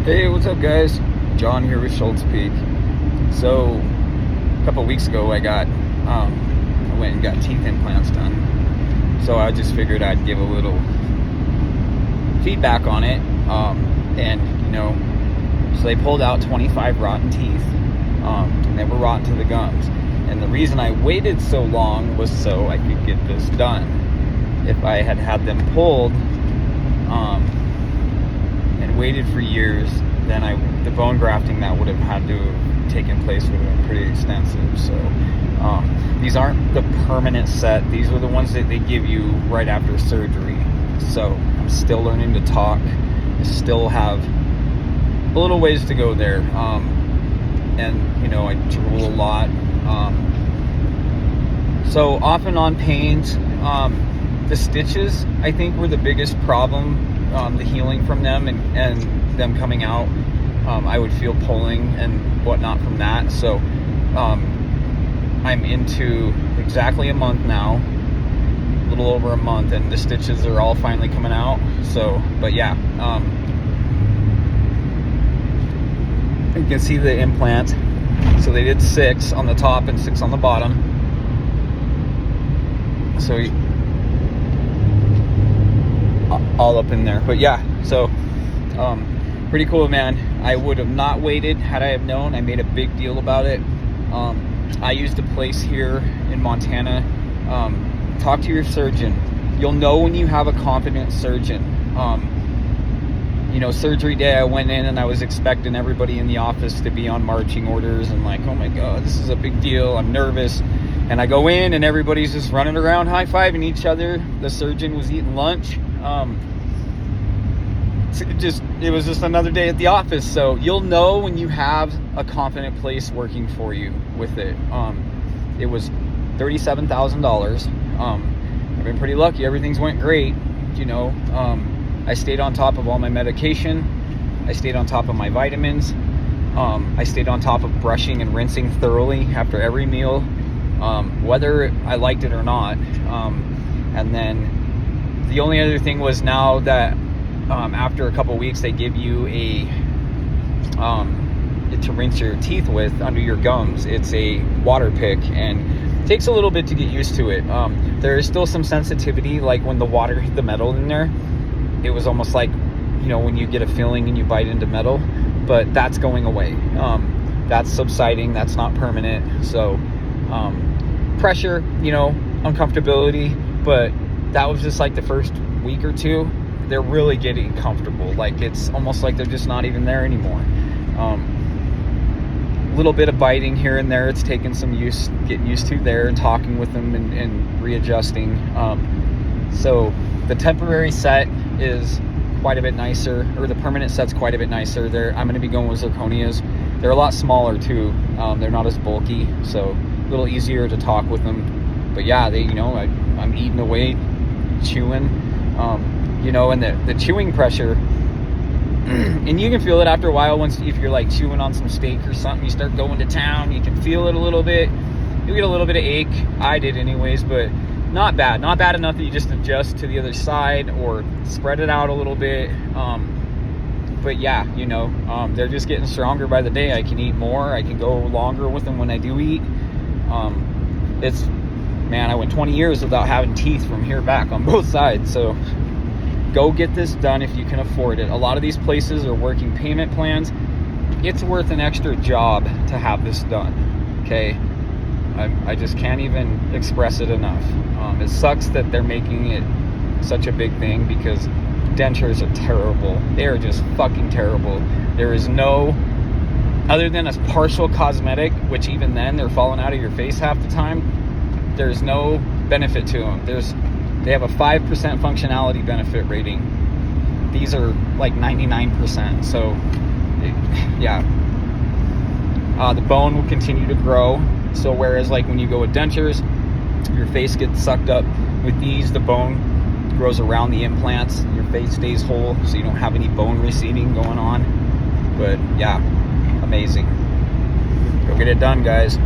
Hey, what's up, guys? John here with Schultz Peak. So, a couple weeks ago, I went and got teeth implants done. So I just figured I'd give a little feedback on it. So they pulled out 25 rotten teeth, and they were rotten to the gums. And the reason I waited so long was so I could get this done. If I had had them pulled, and waited for years, then the bone grafting that would have had to have taken place would have been pretty extensive. So these aren't the permanent set. These are the ones that they give you right after surgery. So I'm still learning to talk. I still have a little ways to go there. I drool a lot. So off and on pains. The stitches, I think, were the biggest problem. The healing from them and them coming out. I would feel pulling and whatnot from that. So I'm into exactly a month now, a little over a month, and the stitches are all finally coming out. So, but yeah, you can see the implant. So they did 6 on the top and 6 on the bottom. So all up in there. But yeah, so pretty cool, man. I would have not waited had I have known. I made a big deal about it. I used a place here in Montana. Talk to your surgeon. You'll know when you have a confident surgeon. Surgery day, I went in and I was expecting everybody in the office to be on marching orders and like, oh my God, this is a big deal. I'm nervous. And I go in and everybody's just running around high-fiving each other. The surgeon was eating lunch. It was just another day at the office. So you'll know when you have a confident place working for you with it. It was $37,000. I've been pretty lucky. Everything's went great. I stayed on top of all my medication. I stayed on top of my vitamins. I stayed on top of brushing and rinsing thoroughly after every meal, whether I liked it or not. And then the only other thing was now that after a couple weeks they give you to rinse your teeth with under your gums. It's a water pick and it takes a little bit to get used to it. There is still some sensitivity, like when the water hit the metal in there. It was almost like, when you get a feeling and you bite into metal, but that's going away. That's subsiding. That's not permanent. So pressure, uncomfortability, but that was just like the first week or two. They're really getting comfortable. Like it's almost like they're just not even there anymore. Little bit of biting here and there. It's taken some getting used to there and talking with them and readjusting. So the temporary set is quite a bit nicer, or the permanent set's quite a bit nicer. I'm going to be going with zirconias. They're a lot smaller too. They're not as bulky, so a little easier to talk with them. But yeah, I'm eating away, chewing, and the chewing pressure, and you can feel it after a while. If you're like chewing on some steak or something, you start going to town, you can feel it a little bit. You get a little bit of ache. I did anyways, but not bad enough that you just adjust to the other side or spread it out a little bit. But yeah, they're just getting stronger by the day. I can eat more. I can go longer with them when I do eat. I went 20 years without having teeth from here back on both sides. So go get this done if you can afford it. A lot of these places are working payment plans. It's worth an extra job to have this done. Okay. I just can't even express it enough. It sucks that they're making it such a big thing because dentures are terrible. They are just fucking terrible. There is no, other than a partial cosmetic, which even then they're falling out of your face half the time, there's no benefit to them. They have a 5% functionality benefit rating. These are like 99%. So yeah, the bone will continue to grow. So whereas like when you go with dentures, your face gets sucked up. With these, the bone grows around the implants. Your face stays whole, so you don't have any bone receding going on. But yeah, amazing. Go get it done, guys.